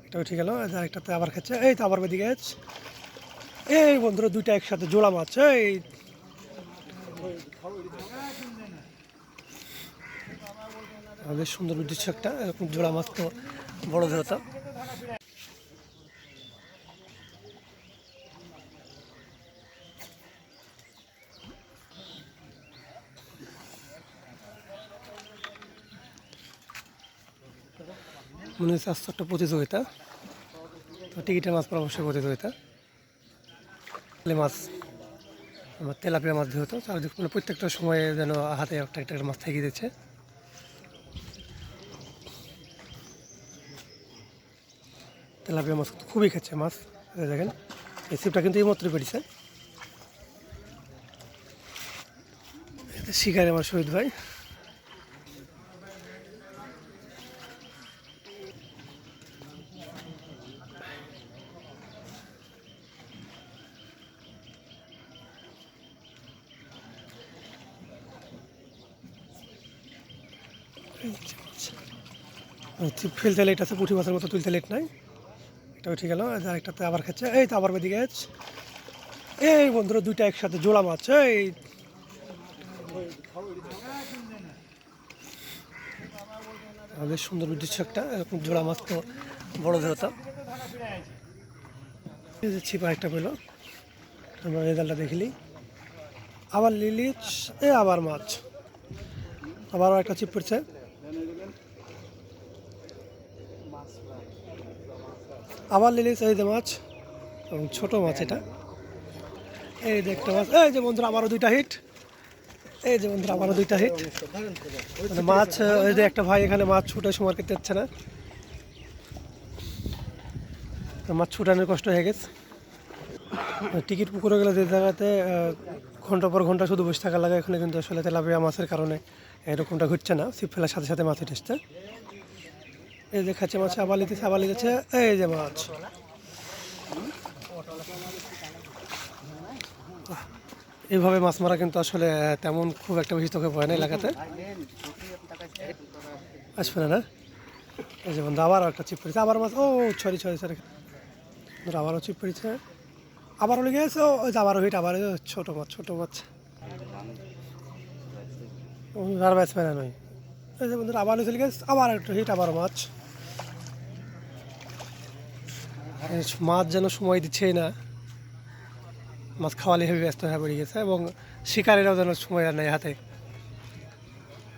একটা উঠে গেল, আরেকটাতে আবার খাচ্ছে। এই তো আবার বেদিকে এই বন্ধুরা দুইটা একসাথে জোড়া মাছ। এই বেশ সুন্দর দৃশ্য একটা, এরকম জোড়া মাছ তো বড় হতো। মনে হচ্ছে আস্তে একটা প্রতিযোগিতা, তো টিকিটের মাছ পরামর্শের প্রতিযোগিতা। মাছ আমার তেলাপিয়া মাছ দিয়ে হতো, চারিদিক মানে প্রত্যেকটা সময়ে যেন হাতে একটা একটা মাছ থেকে দিচ্ছে। তেলাপিয়া মাছ খুবই খাচ্ছে মাছ, দেখেন এই ছিপটা কিন্তু এইমাত্র পেরেছে। শিকারে আমার শহীদ ভাই। ছিপ ফেলতে লেট আছে, পুঁটি মাছের মতো তুলতে লেট নাই। এটা উঠে গেল, আরেকটাতে আবার খাচ্ছে। এই তো আবার বেদিকে এই বন্ধুরা দুইটা একসাথে জোড়া মাছ। এই বেশ সুন্দর দৃশ্য একটা, এরকম জোড়া মাছ তো বড় হতো। এই যে ছিপা একটা পেলো, আমরা রেজাল্টটা দেখিলি। আবার লিলিচ, আবার মাছ, আবারও একটা ছিপ পড়ছে। আবার লিলিচ, এই যে মাছ এবং ছোট মাছ এটা। এই যে একটা মাছ, এই যে বন্ধুরা আবারও দুইটা হিট। এই যে বন্ধুরা আবারও দুইটা হিট। মানে মাছ, এই যে একটা ভাই এখানে মাছ ছুটে সময় করতে যাচ্ছে না, মাছ ছুটানোর কষ্ট হয়ে গেছে। টিকিট পুকুরে গেলে যে জায়গাতে ঘন্টা পর ঘন্টা শুধু বসে থাকা লাগে, এখানে কিন্তু আসলে তেলাপিয়া মাছের কারণে এরকমটা ঘুরছে না, ছিপ ফেলার সাথে সাথে মাছ উঠে এসছে। এই যে খাচ্ছে মাছ, আবার লিতেছে আবার লিতেছে। এই যে মাছ, এইভাবে মাছ মারা কিন্তু আসলে তেমন খুব একটা বেশি চোখে পড়ে না এলাকাতে, আসবে না না। এই যে বন্ধু আবার একটা চিপ পড়েছে, আবার মাছ, ও সরি সরি সরি, আবারও চিপ পড়েছে, আবারও লেগে গেছে। ওই যে আবারও হিট, আবার ছোট মাছ ছোট মাছ, আর ব্যাটসম্যান নয়। এই যে বন্ধুরা আবার চলে গেছে, আবার একটা হিট, আবার মাছ। মাছ যেন সময় দিচ্ছেই না, মাছ খাওয়ালে হেবি ব্যস্ত হয়ে পড়ে গেছে, এবং শিকারেরাও যেন সময় আর নেই হাতে,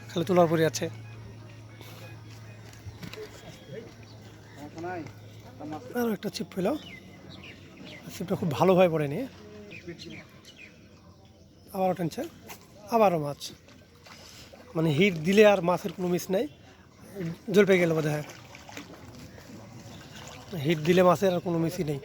খালি তোলার পরে আছে। আরও একটা ছিপ পেল, ছিপটা খুব ভালোভাবে পড়েনি, আবারও টেনছে, আবারও মাছ। মানে হিট দিলে আর মাছের কোনো মিস নেই, জল পেয়ে গেল বোধ হয়, হিট দিলে মাছের আর কোনো মিসই নেই।